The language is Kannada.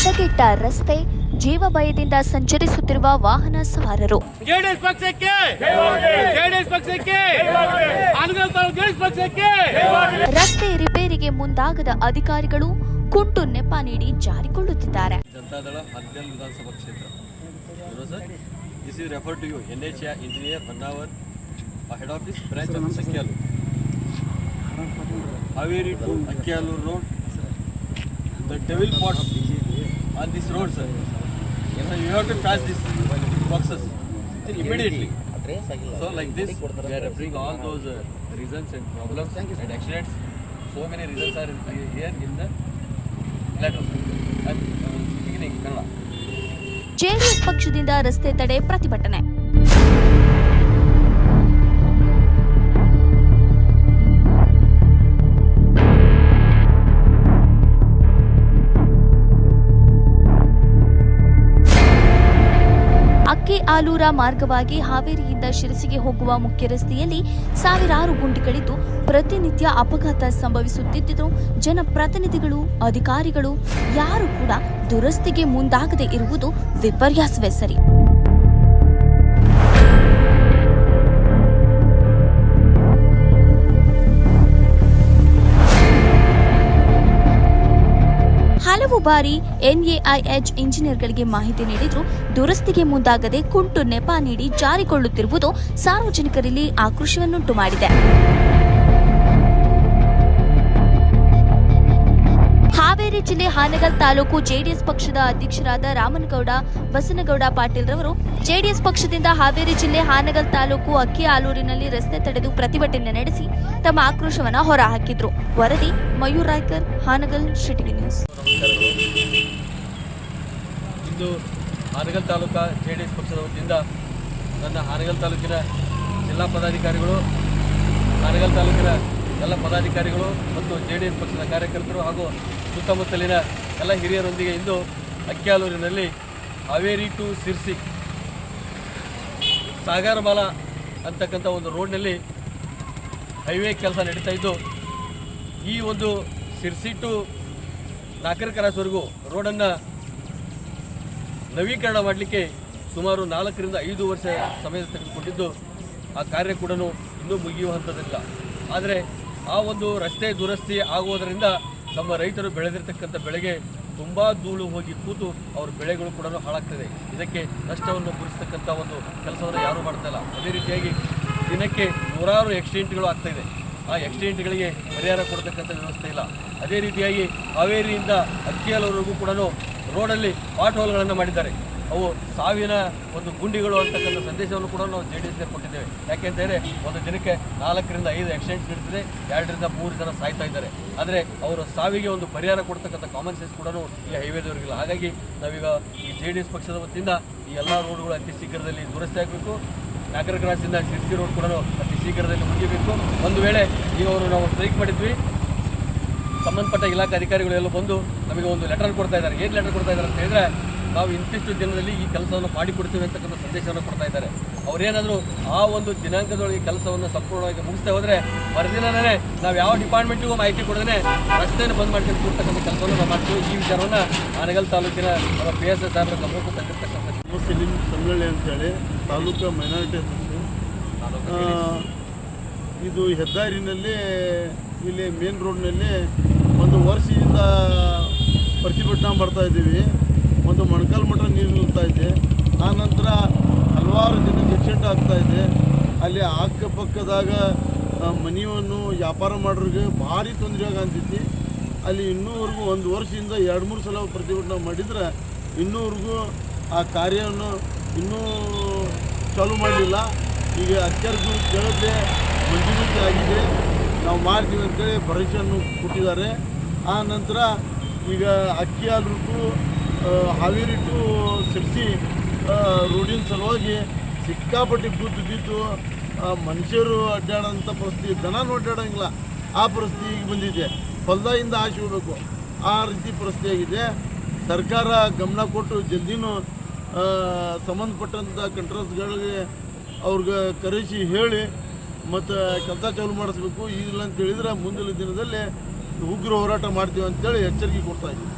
ಹದಗೆಟ್ಟ ರಸ್ತೆ, ಜೀವ ಭಯದಿಂದ ಸಂಚರಿಸುತ್ತಿರುವ ವಾಹನ ಸವಾರರು. ರಸ್ತೆ ರಿಪೇರಿಗೆ ಮುಂದಾಗದ ಅಧಿಕಾರಿಗಳು ಕುಂಟು ನೆಪ ನೀಡಿ ಜಾರಿಕೊಳ್ಳುತ್ತಿದ್ದಾರೆ. ಜನತಾದಳ ಹರ್ಗಲ್ ವಿಧಾನಸಭಾ ಕ್ಷೇತ್ರ. This is referred to you, NHA engineer Honavar, head office branch of Akkyalur. Haveri to Akkyalur road. The devil pots on this road, sir. So you have to pass this boxes immediately. So like this, we are referring all those reasons and problems and accidents. So many reasons are here in the letter. And beginning Kannada. JDS ಪಕ್ಷದಿಂದ ರಸ್ತೆ ತಡೆ ಪ್ರತಿಭಟನೆ. ಅಕ್ಕಿ-ಆಲೂರ ಮಾರ್ಗವಾಗಿ ಹಾವೇರಿಯಿಂದ ಶಿರಸಿಗೆ ಹೋಗುವ ಮುಖ್ಯ ರಸ್ತೆಯಲ್ಲಿ ಸಾವಿರಾರು ಗುಂಡಿಗಳಿದ್ದು ಪ್ರತಿನಿತ್ಯ ಅಪಘಾತ ಸಂಭವಿಸುತ್ತಿದ್ದು ಜನಪ್ರತಿನಿಧಿಗಳು, ಅಧಿಕಾರಿಗಳು ಯಾರು ಕೂಡ ದುರಸ್ತಿಗೆ ಮುಂದಾಗದೆ ಇರುವುದು ವಿಪರ್ಯಾಸವೇ ಸರಿ. ಹಲವು ಬಾರಿ ಎನ್ಎಐಎಚ್ ಇಂಜಿನಿಯರ್ಗಳಿಗೆ ಮಾಹಿತಿ ನೀಡಿದ್ರೂ ದುರಸ್ತಿಗೆ ಮುಂದಾಗದೆ ಕುಂಟು ನೆಪ ನೀಡಿ ಜಾರಿಕೊಳ್ಳುತ್ತಿರುವುದು ಸಾರ್ವಜನಿಕರಲ್ಲಿ ಆಕ್ರೋಶವನ್ನುಂಟು ಮಾಡಿದೆ. ಹಾವೇರಿ ಜಿಲ್ಲೆ ಹಾನಗಲ್ ತಾಲೂಕು ಜೆಡಿಎಸ್ ಪಕ್ಷದ ಅಧ್ಯಕ್ಷರಾದ ರಾಮನಗೌಡ ಬಸನಗೌಡ ಪಾಟೀಲ್ ರವರು ಜೆಡಿಎಸ್ ಪಕ್ಷದಿಂದ ಹಾವೇರಿ ಜಿಲ್ಲೆ ಹಾನಗಲ್ ತಾಲೂಕು ಅಕ್ಕಿ-ಆಲೂರಿನಲ್ಲಿ ರಸ್ತೆ ತಡೆದು ಪ್ರತಿಭಟನೆ ನಡೆಸಿ ತಮ್ಮ ಆಕ್ರೋಶವನ್ನು ಹೊರಹಾಕಿದ್ರು. ವರದಿ ಮಯೂರ್ ರಾಯ್ಕರ್, ಹಾನಗಲ್, ಟಿವಿ ನ್ಯೂಸ್. ಇಂದು ಹಾನಗಲ್ ತಾಲೂಕಾ ಜೆಡಿಎಸ್ ಪಕ್ಷದ ವತಿಯಿಂದ ನನ್ನ ಹಾನಗಲ್ ತಾಲೂಕಿನ ಜಿಲ್ಲಾ ಪದಾಧಿಕಾರಿಗಳು, ಹಾನಗಲ್ ತಾಲೂಕಿನ ಎಲ್ಲ ಪದಾಧಿಕಾರಿಗಳು ಮತ್ತು ಜೆಡಿಎಸ್ ಪಕ್ಷದ ಕಾರ್ಯಕರ್ತರು ಹಾಗೂ ಸುತ್ತಮುತ್ತಲಿನ ಎಲ್ಲ ಹಿರಿಯರೊಂದಿಗೆ ಇಂದು ಅಕ್ಕಿ-ಆಲೂರಿನಲ್ಲಿ ಹಾವೇರಿ ಟು ಸಿರ್ಸಿ ಸಾಗರಮಾಲ ಅಂತಕ್ಕಂಥ ಒಂದು ರೋಡ್ನಲ್ಲಿ ಹೈವೇ ಕೆಲಸ ನಡೀತಾ ಇದ್ದು, ಈ ಒಂದು ಸಿರ್ಸಿ ಟು ನಾಲ್ಕರ ಕ್ರಾಸ್ವರೆಗೂ ರೋಡನ್ನು ನವೀಕರಣ ಮಾಡಲಿಕ್ಕೆ ಸುಮಾರು 4 ರಿಂದ 5 ವರ್ಷ ಸಮಯ ತೆಗೆದುಕೊಂಡಿದ್ದು ಆ ಕಾರ್ಯ ಕೂಡ ಇನ್ನೂ ಮುಗಿಯುವ ಹಂತದಲ್ಲಿಲ್ಲ. ಆದರೆ ಆ ಒಂದು ರಸ್ತೆ ದುರಸ್ತಿ ಆಗುವುದರಿಂದ ನಮ್ಮ ರೈತರು ಬೆಳೆದಿರ್ತಕ್ಕಂಥ ಬೆಳೆಗೆ ತುಂಬ ಧೂಳು ಹೋಗಿ ಕೂತು ಅವ್ರ ಬೆಳೆಗಳು ಕೂಡ ಹಾಳಾಗ್ತದೆ. ಇದಕ್ಕೆ ನಷ್ಟವನ್ನು ಭರಿಸ್ತಕ್ಕಂಥ ಒಂದು ಕೆಲಸವನ್ನು ಯಾರೂ ಮಾಡ್ತಾ ಇಲ್ಲ. ಅದೇ ರೀತಿಯಾಗಿ ದಿನಕ್ಕೆ ನೂರಾರು ಆಕ್ಸಿಡೆಂಟ್ಗಳು ಆಗ್ತಾಯಿದೆ. ಆ ಆಕ್ಸಿಡೆಂಟ್ಗಳಿಗೆ ಪರಿಹಾರ ಕೊಡ್ತಕ್ಕಂಥ ವ್ಯವಸ್ಥೆ ಇಲ್ಲ. ಅದೇ ರೀತಿಯಾಗಿ ಹಾವೇರಿಯಿಂದ ಅಕ್ಕಿ-ಆಲೂರಿಗೂ ಕೂಡ ರೋಡಲ್ಲಿ ಪಾಟ್ ಹೋಲ್ಗಳನ್ನು ಮಾಡಿದ್ದಾರೆ. ಅವು ಸಾವಿನ ಒಂದು ಗುಂಡಿಗಳು ಅಂತಕ್ಕಂಥ ಸಂದೇಶವನ್ನು ಕೂಡ ನಾವು ಜೆಡಿಎಸ್ಗೆ ಕೊಟ್ಟಿದ್ದೇವೆ. ಯಾಕೆಂತಂದರೆ ಒಂದು ದಿನಕ್ಕೆ 4 ರಿಂದ 5 ಆಕ್ಸಿಡೆಂಟ್ಸ್ ನಡೀತಿದೆ, 2 ರಿಂದ 3 ಜನ ಸಾಯ್ತಾ ಇದ್ದಾರೆ. ಆದರೆ ಅವರ ಸಾವಿಗೆ ಒಂದು ಪರಿಹಾರ ಕೊಡ್ತಕ್ಕಂಥ ಕಾಮನ್ ಸೆನ್ಸ್ ಕೂಡ ಈ ಹೈವೇದವರಿಗಿಲ್ಲ. ಹಾಗಾಗಿ ನಾವೀಗ ಈ ಜೆಡಿಎಸ್ ಪಕ್ಷದ ವತಿಯಿಂದ ಈ ಎಲ್ಲ ರೋಡ್ಗಳು ಅತಿ ಶೀಘ್ರದಲ್ಲಿ ದುರಸ್ತಿ ಆಗಬೇಕು. ನಾಗರ ಕ್ರಾಸಿಂದ ಸಿರ್ಸಿ ರೋಡ್ ಕೂಡ ಅತಿ ಶೀಘ್ರದಲ್ಲಿ ಮುಗಿಯಬೇಕು. ಒಂದು ವೇಳೆ ಈಗ ನಾವು ಸ್ಟ್ರೈಕ್ ಮಾಡಿದ್ವಿ, ಸಂಬಂಧಪಟ್ಟ ಇಲಾಖೆ ಅಧಿಕಾರಿಗಳು ಎಲ್ಲ ಬಂದು ನಮಗೆ ಒಂದು ಲೆಟರ್ ಕೊಡ್ತಾ ಇದ್ದಾರೆ. ಏನು ಲೆಟರ್ ಕೊಡ್ತಾ ಇದ್ದಾರೆ ಅಂತ ಹೇಳಿದ್ರೆ, ನಾವು ಇಂತಿಷ್ಟು ದಿನದಲ್ಲಿ ಈ ಕೆಲಸವನ್ನು ಮಾಡಿಕೊಡ್ತೀವಿ ಅಂತಕ್ಕಂಥ ಸಂದೇಶವನ್ನು ಕೊಡ್ತಾ ಇದ್ದಾರೆ. ಅವರೇನಾದರೂ ಆ ಒಂದು ದಿನಾಂಕದೊಳಗೆ ಕೆಲಸವನ್ನು ಸಂಪೂರ್ಣವಾಗಿ ಮುಗಿಸ್ತಾ ಹೋದರೆ ಮರುದಿನನೇ ನಾವು ಯಾವ ಡಿಪಾರ್ಟ್ಮೆಂಟಿಗೂ ಮಾಹಿತಿ ಕೊಡದೇ ರಸ್ತೆಯನ್ನು ಬಂದ್ ಮಾಡ್ಕೊಂಡು ಕೊಡ್ತಕ್ಕಂಥ ಕೆಲಸವನ್ನು ನಾವು ಮಾಡ್ತೀವಿ. ಈ ವಿಚಾರವನ್ನು ಹಾನಗಲ್ ತಾಲೂಕಿನ ನಮ್ಮ PSI ಸಾಹೇಬರ ಗಮನಕ್ಕೂ ತಂದಿರ್ತಕ್ಕಂಥ ಮುಸ್ಲಿಂ ಸಂಘಟನೆ ಅಂತೇಳಿ ತಾಲೂಕು ಮೈನಾರಿಟಿ ಇದು ಹೆದ್ದಾರಿನಲ್ಲಿ ಇಲ್ಲಿ ಮೇನ್ ರೋಡ್ನಲ್ಲಿ ಒಂದು ವರ್ಷದಿಂದ ಪ್ರತಿಭಟನೆ ಮಾಡ್ತಾಯಿದ್ದೀವಿ. ಒಂದು ಮೊಣಕಾಲು ಮಠ ನೀರು ನಿಲ್ತಾ ಇದೆ. ಆ ನಂತರ ಹಲವಾರು ದಿನಕ್ಕೆ ಆಕ್ಸಿಡೆಂಟ್ ಆಗ್ತಾಯಿದೆ. ಅಲ್ಲಿ ಅಕ್ಕಪಕ್ಕದಾಗ ಮನೆಯನ್ನು ವ್ಯಾಪಾರ ಮಾಡೋರಿಗೆ ಭಾರಿ ತೊಂದರೆ ಆಗಂತೈತಿ. ಅಲ್ಲಿ ಇನ್ನೂವರೆಗೂ ಒಂದು ವರ್ಷದಿಂದ 2-3 ಸಲ ಪ್ರತಿಭಟನೆ ಮಾಡಿದ್ರೆ ಇನ್ನೂವರೆಗೂ ಆ ಕಾರ್ಯವನ್ನು ಇನ್ನೂ ಚಾಲೂ ಮಾಡಲಿಲ್ಲ. ಈಗ ಅತ್ಯರ್ಗೂ ಕೇಳದೆ ಮಂಜೂರಾತಿ ಆಗಿದೆ, ನಾವು ಮಾಡ್ತೀವಿ ಅಂತೇಳಿ ಭರವಸೆಯನ್ನು ಕೊಟ್ಟಿದ್ದಾರೆ. ಆ ನಂತರ ಈಗ ಅಕ್ಕಿ-ಆಲೂರು ಹಾವೇರಿ ಟು ಸಿರ್ಸಿ ರೋಡಿನ ಸಲುವಾಗಿ ಸಿಕ್ಕಾಪಟ್ಟಿ ಬಿದ್ದು ಮನುಷ್ಯರು ಅಡ್ಡಾಡೋಂಥ ಪರಿಸ್ಥಿತಿ, ದನನೂ ಅಡ್ಡಾಡೋಂಗಿಲ್ಲ ಆ ಪರಿಸ್ಥಿತಿ ಈಗ ಬಂದಿದೆ. ಹೊಲದಿಂದ ಆಶೆ ಹೋಗಬೇಕು ಆ ರೀತಿ ಪರಿಸ್ಥಿತಿ ಆಗಿದೆ. ಸರ್ಕಾರ ಗಮನ ಕೊಟ್ಟು ಜಲ್ದಿನೂ ಸಂಬಂಧಪಟ್ಟಂಥ ಕಂಟ್ರೋಲ್ಸ್ಗಳಿಗೆ ಅವ್ರಿಗೆ ಕರೆಸಿ ಹೇಳಿ ಮತ್ತು ಕೆಲಸ ಚಾಲು ಮಾಡಿಸ್ಬೇಕು. ಇಲ್ಲ ಅಂತ ಹೇಳಿದ್ರೆ ಮುಂದಿನ ದಿನದಲ್ಲಿ ಉಗ್ರ ಹೋರಾಟ ಮಾಡ್ತೀವಿ ಅಂತೇಳಿ ಎಚ್ಚರಿಕೆ ಕೊಡ್ತಾ ಇದ್ದೀವಿ.